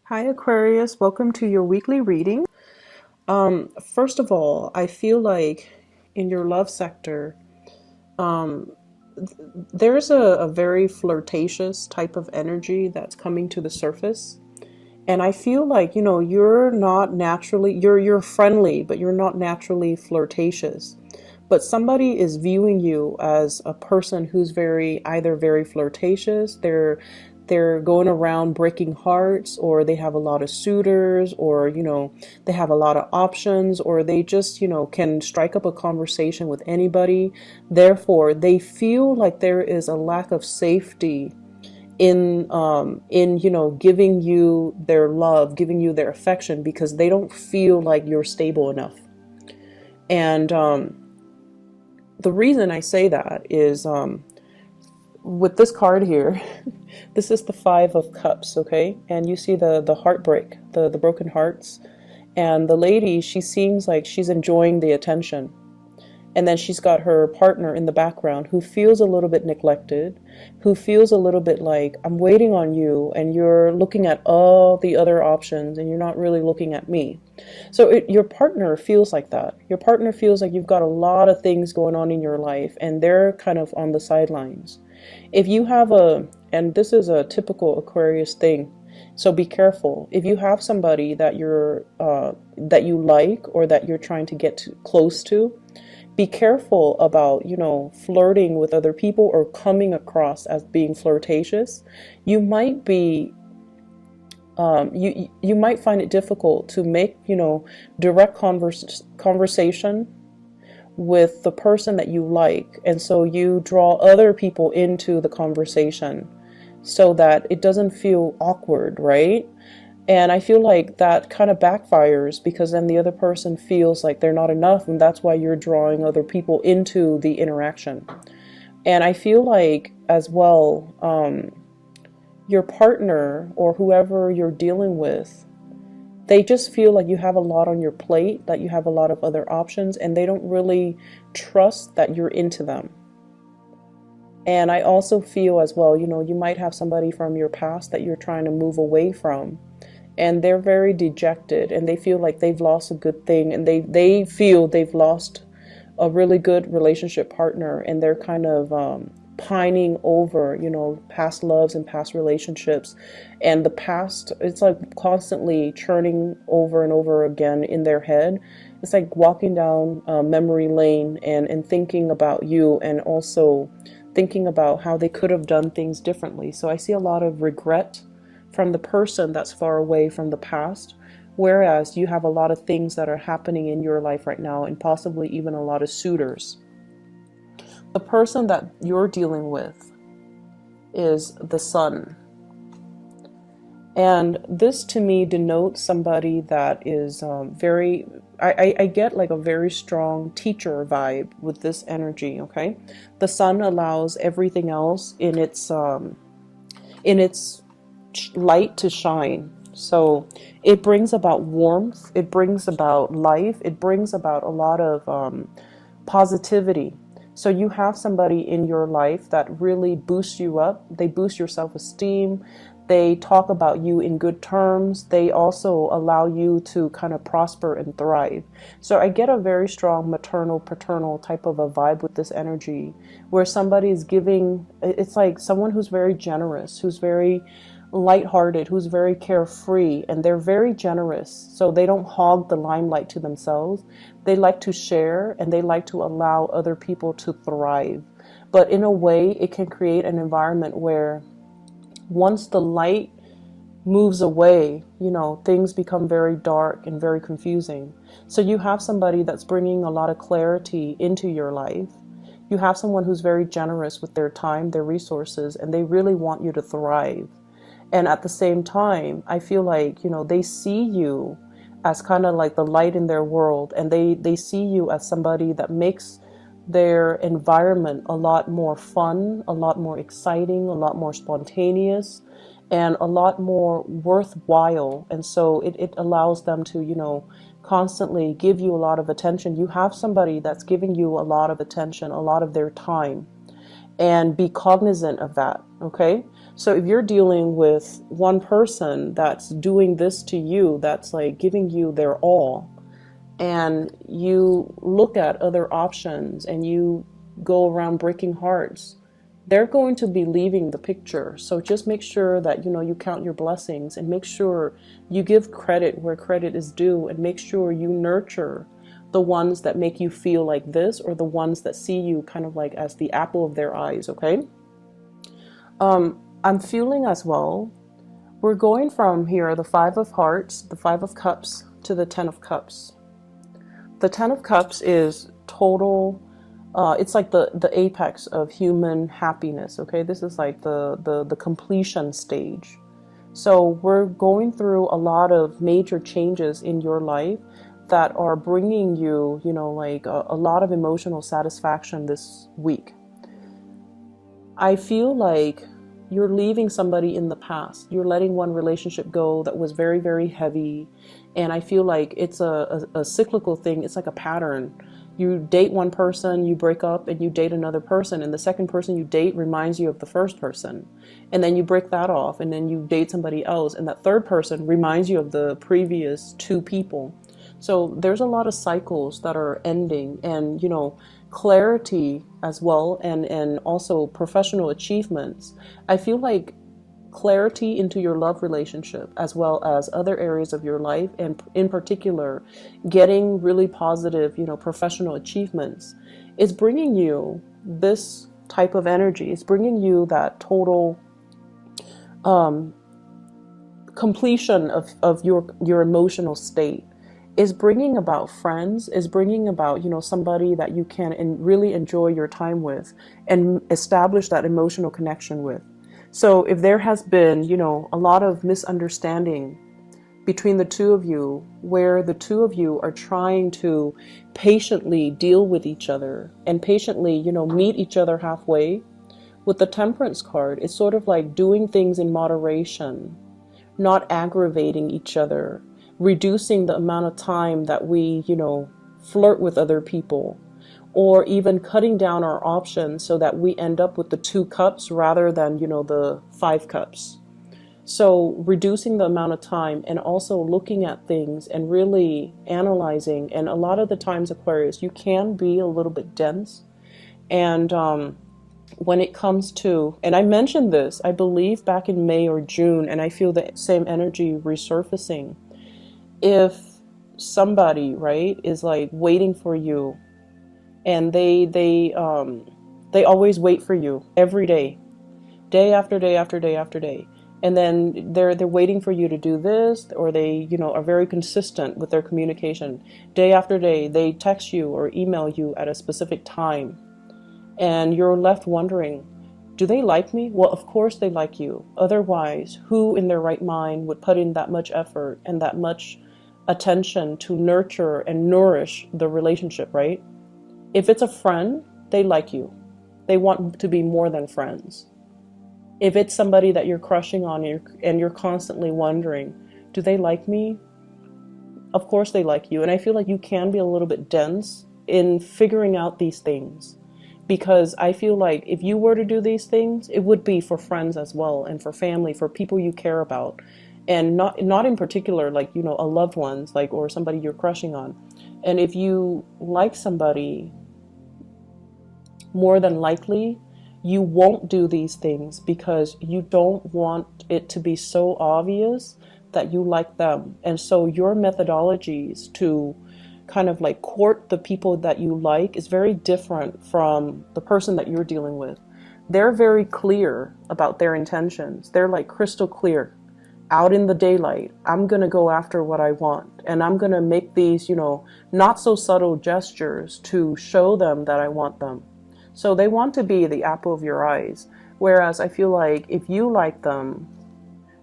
Hi Aquarius, welcome to your weekly reading. First of all, I feel like in your love sector, there's a very flirtatious type of energy that's coming to the surface. And I feel like, you're not naturally, you're friendly, but you're not naturally flirtatious. But somebody is viewing you as a person who's either very flirtatious, they're going around breaking hearts, or they have a lot of suitors, or they have a lot of options, or they just can strike up a conversation with anybody. Therefore, they feel like there is a lack of safety in giving you their love, giving you their affection, because they don't feel like you're stable enough. And the reason I say that is with this card here, this is the Five of Cups, okay? And you see the heartbreak, the broken hearts. And the lady, she seems like she's enjoying the attention. And then she's got her partner in the background who feels a little bit neglected, who feels a little bit like, I'm waiting on you and you're looking at all the other options and you're not really looking at me. So your partner feels like that. Your partner feels like you've got a lot of things going on in your life and they're kind of on the sidelines. If you have and this is a typical Aquarius thing, so be careful. If you have somebody that that you like or that you're trying to get close to, be careful about, flirting with other people or coming across as being flirtatious. You might be, you might find it difficult to make, direct conversation with the person that you like. And so you draw other people into the conversation so that it doesn't feel awkward, right? And I feel like that kind of backfires because then the other person feels like they're not enough, and that's why you're drawing other people into the interaction. And I feel like as well, your partner or whoever you're dealing with, they just feel like you have a lot on your plate, that you have a lot of other options, and they don't really trust that you're into them. And I also feel as well, you might have somebody from your past that you're trying to move away from. And they're very dejected and they feel like they've lost a good thing, and they feel they've lost a really good relationship partner, and they're kind of pining over, past loves and past relationships. And the past, it's like constantly churning over and over again in their head. It's like walking down memory lane and thinking about you, and also thinking about how they could have done things differently. So I see a lot of regret from the person that's far away from the past, whereas you have a lot of things that are happening in your life right now, and possibly even a lot of suitors. The person that you're dealing with is the Sun. And this to me denotes somebody that is I get like a very strong teacher vibe with this energy, okay? The Sun allows everything else in its light to shine. So it brings about warmth, it brings about life, it brings about a lot of positivity. So you have somebody in your life that really boosts you up. They boost your self-esteem. They talk about you in good terms. They also allow you to kind of prosper and thrive. So I get a very strong maternal, paternal type of a vibe with this energy, where somebody is giving, it's like someone who's very generous, who's very lighthearted, who's very carefree, and they're very generous. So they don't hog the limelight to themselves. They like to share, and they like to allow other people to thrive. But in a way, it can create an environment where once the light moves away, things become very dark and very confusing. So you have somebody that's bringing a lot of clarity into your life. You have someone who's very generous with their time, their resources, and they really want you to thrive. And at the same time, I feel like, they see you as kind of like the light in their world, and they see you as somebody that makes their environment a lot more fun, a lot more exciting, a lot more spontaneous, and a lot more worthwhile. And so it allows them to, constantly give you a lot of attention. You have somebody that's giving you a lot of attention, a lot of their time, and be cognizant of that, okay? So if you're dealing with one person that's doing this to you, that's like giving you their all, and you look at other options and you go around breaking hearts, they're going to be leaving the picture. So just make sure that, you count your blessings, and make sure you give credit where credit is due, and make sure you nurture the ones that make you feel like this, or the ones that see you kind of like as the apple of their eyes, okay? I'm feeling as well, we're going from here, the Five of Hearts, the Five of Cups, to the Ten of Cups. The Ten of Cups is total, it's like the apex of human happiness, okay? This is like the completion stage. So we're going through a lot of major changes in your life that are bringing you, like a lot of emotional satisfaction this week. I feel like you're leaving somebody in the past. You're letting one relationship go that was very, very heavy. And I feel like it's a cyclical thing. It's like a pattern. You date one person, you break up, and you date another person. And the second person you date reminds you of the first person. And then you break that off, and then you date somebody else. And that third person reminds you of the previous two people. So there's a lot of cycles that are ending, and, clarity as well, and also professional achievements. I feel like clarity into your love relationship, as well as other areas of your life, and in particular getting really positive, professional achievements, is bringing you this type of energy. It's bringing you that total completion of your emotional state. Is bringing about friends, is bringing about, somebody that you can really enjoy your time with and establish that emotional connection with. So if there has been, a lot of misunderstanding between the two of you, where the two of you are trying to patiently deal with each other and patiently, meet each other halfway, with the Temperance card, it's sort of like doing things in moderation, not aggravating each other, reducing the amount of time that we, flirt with other people, or even cutting down our options so that we end up with the 2 cups rather than, the 5 cups. So reducing the amount of time, and also looking at things and really analyzing. And a lot of the times, Aquarius, you can be a little bit dense. And when it comes to, and I mentioned this, I believe back in May or June, and I feel the same energy resurfacing. If somebody, right, is like waiting for you, and they always wait for you every day, day after day after day after day, and then they're waiting for you to do this, or they, are very consistent with their communication. Day after day, they text you or email you at a specific time, and you're left wondering, do they like me? Well, of course they like you. Otherwise, who in their right mind would put in that much effort and that much attention to nurture and nourish the relationship, right? If it's a friend, they like you. They want to be more than friends. If it's somebody that you're crushing on, and you're constantly wondering, do they like me? Of course they like you. And I feel like you can be a little bit dense in figuring out these things, because I feel like if you were to do these things, it would be for friends as well, and for family, for people you care about. And not in particular, like, a loved ones, like, or somebody you're crushing on. And if you like somebody, more than likely, you won't do these things because you don't want it to be so obvious that you like them. And so your methodologies to kind of like court the people that you like is very different from the person that you're dealing with. They're very clear about their intentions. They're like crystal clear. Out in the daylight, I'm going to go after what I want, and I'm going to make these, not so subtle gestures to show them that I want them. So they want to be the apple of your eyes. Whereas I feel like if you like them,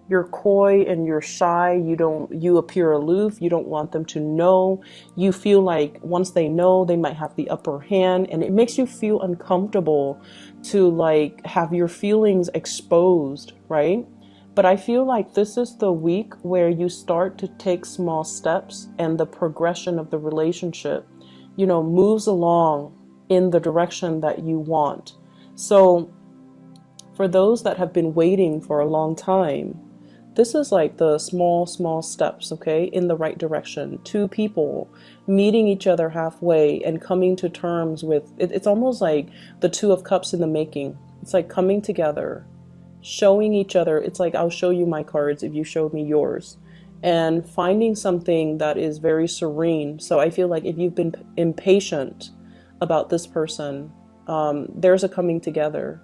you're coy and you're shy. You appear aloof. You don't want them to know. You feel like once they know, they might have the upper hand, and it makes you feel uncomfortable to like have your feelings exposed, right? But I feel like this is the week where you start to take small steps, and the progression of the relationship, moves along in the direction that you want. So For those that have been waiting for a long time, this is like the small, small steps, okay, in the right direction. Two people meeting each other halfway and coming to terms with it. It's almost like the Two of Cups in the making. It's like coming together, showing each other. It's like, I'll show you my cards if you showed me yours. And finding something that is very serene. So I feel like if you've been impatient about this person, there's a coming together.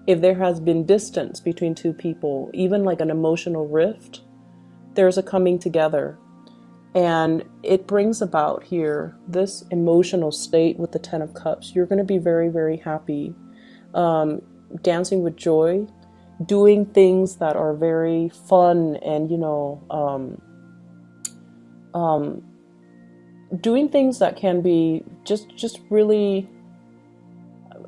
If there has been distance between two people, even like an emotional rift, there's a coming together. And it brings about here this emotional state with the Ten of Cups. You're going to be very, very happy, dancing with joy, doing things that are very fun, and doing things that can be just really,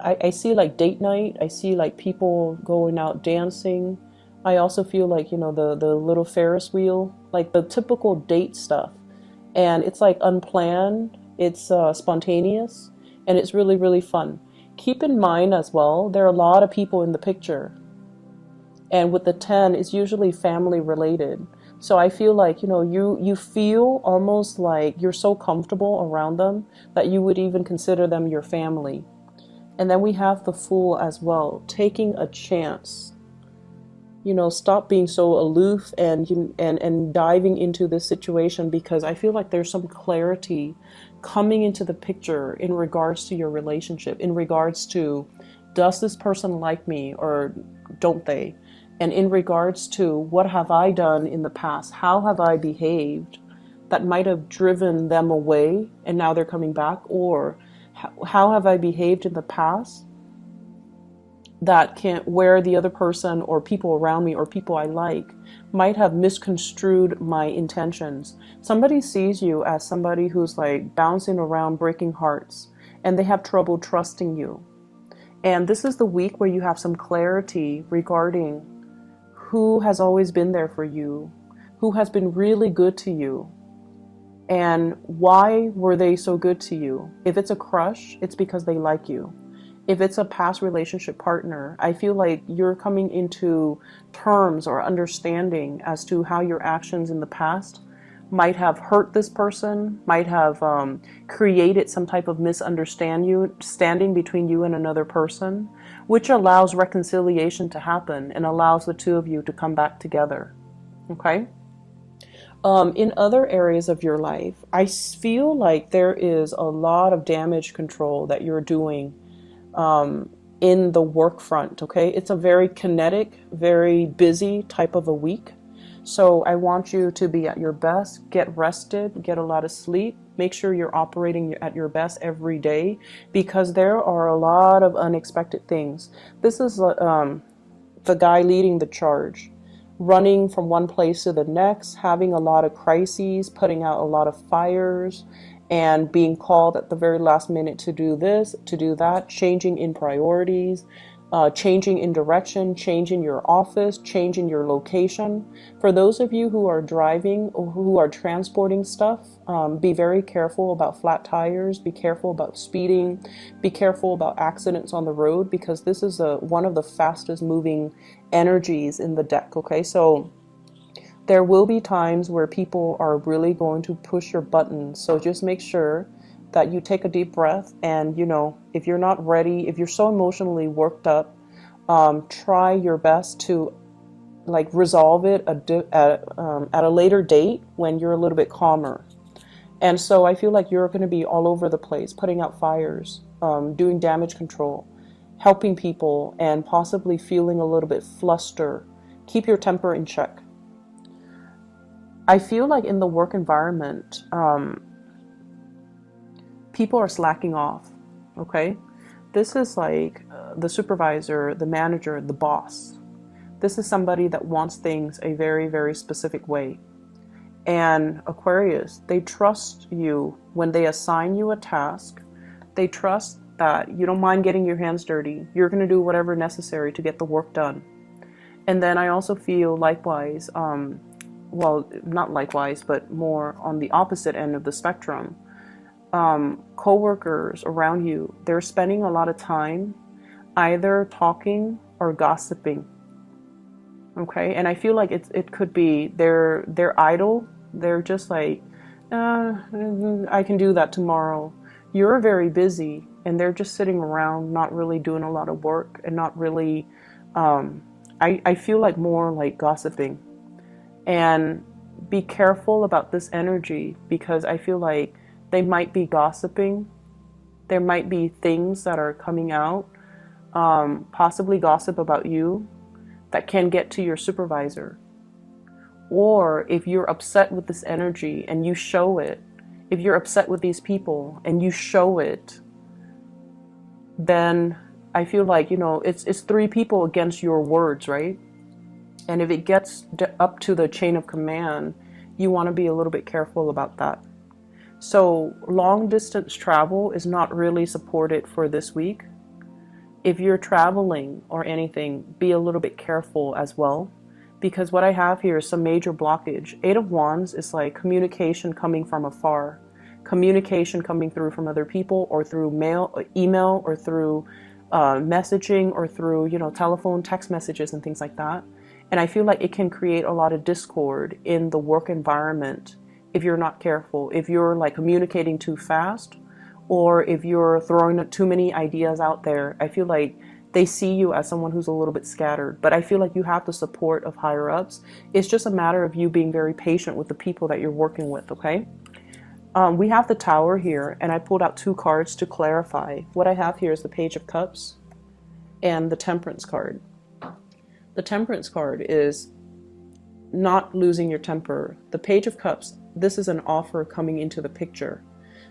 I see like date night. I see like people going out dancing. I also feel like, the little Ferris wheel, like the typical date stuff. And it's like unplanned, it's spontaneous, and it's really, really fun. Keep in mind as well, there are a lot of people in the picture. And with the 10, it's usually family related. So I feel like, you feel almost like you're so comfortable around them that you would even consider them your family. And then we have the Fool as well, taking a chance. Stop being so aloof and diving into this situation, because I feel like there's some clarity coming into the picture in regards to your relationship, in regards to, does this person like me or don't they? And in regards to, what have I done in the past? How have I behaved that might have driven them away and now they're coming back? Or how have I behaved in the past that where the other person or people around me or people I like might have misconstrued my intentions? Somebody sees you as somebody who's like bouncing around, breaking hearts, and they have trouble trusting you. And this is the week where you have some clarity regarding who has always been there for you, who has been really good to you, and why were they so good to you. If it's a crush, it's because they like you. If it's a past relationship partner, I feel like you're coming into terms or understanding as to how your actions in the past might have hurt this person, might have created some type of misunderstanding between you and another person, which allows reconciliation to happen and allows the two of you to come back together. Okay? In other areas of your life, I feel like there is a lot of damage control that you're doing in the work front. Okay? It's a very kinetic, very busy type of a week. So I want you to be at your best, get rested, get a lot of sleep, make sure you're operating at your best every day, because there are a lot of unexpected things. This is the guy leading the charge, running from one place to the next, having a lot of crises, putting out a lot of fires, and being called at the very last minute to do this, to do that, changing in priorities, changing in direction, changing your office, changing your location. For those of you who are driving or who are transporting stuff, be very careful about flat tires, be careful about speeding, be careful about accidents on the road, because this is one of the fastest moving energies in the deck. Okay, so there will be times where people are really going to push your buttons. So just make sure that you take a deep breath, and if you're not ready, if you're so emotionally worked up, try your best to like resolve it at a later date when you're a little bit calmer. And so I feel like you're going to be all over the place, putting out fires, doing damage control, helping people, and possibly feeling a little bit flustered. Keep your temper in check. I feel like in the work environment, people are slacking off. Okay, this is like the supervisor, the manager, the boss. This is somebody that wants things a very, very specific way. And Aquarius, they trust you when they assign you a task. They trust that you don't mind getting your hands dirty. You're going to do whatever necessary to get the work done. And then I also feel likewise, well, not likewise, but more on the opposite end of the spectrum. Co-workers around you, they're spending a lot of time either talking or gossiping. Okay, and I feel like it could be they're idle. They're just like, I can do that tomorrow. You're very busy, and they're just sitting around, not really doing a lot of work, and not really. I feel like more like gossiping, and be careful about this energy because I feel like they might be gossiping. There might be things that are coming out, possibly gossip about you, that can get to your supervisor. Or if you're upset with this energy and you show it, if you're upset with these people and you show it, then I feel like, it's three people against your words, right? And if it gets up to the chain of command, you want to be a little bit careful about that. So long distance travel is not really supported for this week. If you're traveling or anything, be a little bit careful as well, because what I have here is some major blockage. Eight of Wands is like communication coming from afar, communication coming through from other people, or through mail, or email, or through messaging, or through, telephone, text messages and things like that. And I feel like it can create a lot of discord in the work environment if you're not careful, if you're like communicating too fast, or if you're throwing too many ideas out there. I feel like they see you as someone who's a little bit scattered, but I feel like you have the support of higher ups. It's just a matter of you being very patient with the people that you're working with, okay? We have the Tower here, and I pulled out two cards to clarify. What I have here is the Page of Cups and the Temperance card. The Temperance card is not losing your temper. The Page of Cups, this is an offer coming into the picture.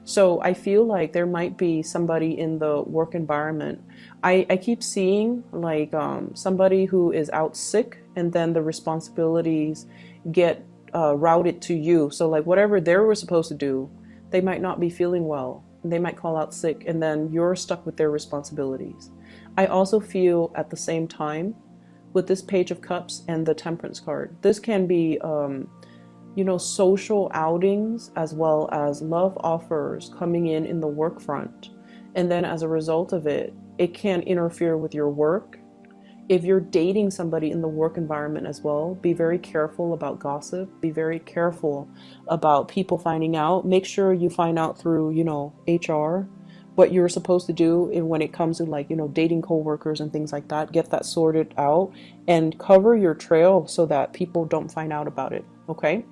So I feel like there might be somebody in the work environment. I keep seeing like somebody who is out sick, and then the responsibilities get routed to you. So like whatever they were supposed to do, they might not be feeling well. They might call out sick, and then you're stuck with their responsibilities. I also feel at the same time with this Page of Cups and the Temperance card, this can be social outings as well as love offers coming in the work front. And then as a result of it, it can interfere with your work. If you're dating somebody in the work environment as well, be very careful about gossip. Be very careful about people finding out. Make sure you find out through, HR, what you're supposed to do when it comes to dating coworkers and things like that. Get that sorted out and cover your trail so that people don't find out about it. Okay.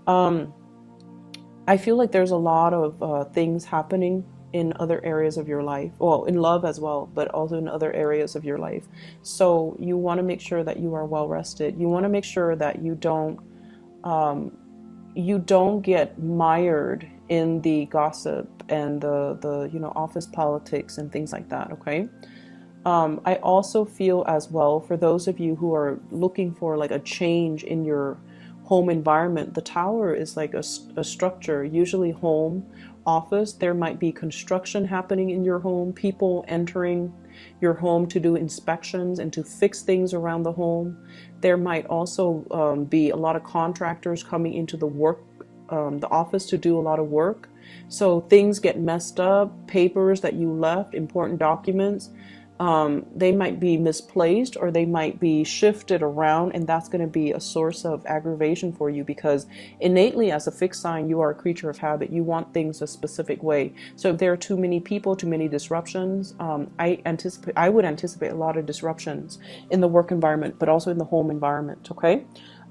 I feel like there's a lot of things happening in other areas of your life. Well, in love as well, but also in other areas of your life. So you want to make sure that you are well rested. You want to make sure that you don't get mired in the gossip and the office politics and things like that. Okay. I also feel as well, for those of you who are looking for like a change in your home environment, the Tower is like a structure, usually home, office. There might be construction happening in your home, people entering your home to do inspections and to fix things around the home. There might also be a lot of contractors coming into the office to do a lot of work. So things get messed up, papers that you left, important documents, they might be misplaced, or they might be shifted around, and that's going to be a source of aggravation for you, because innately as a fixed sign, you are a creature of habit. You want things a specific way. So if there are too many people, too many disruptions, I would anticipate a lot of disruptions in the work environment, but also in the home environment. Okay.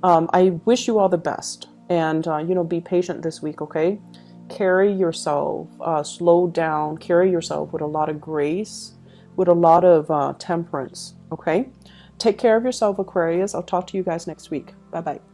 I wish you all the best, and be patient this week. Okay. Carry yourself, slow down, carry yourself with a lot of grace, with a lot of temperance. Okay. Take care of yourself, Aquarius. I'll talk to you guys next week. Bye-bye.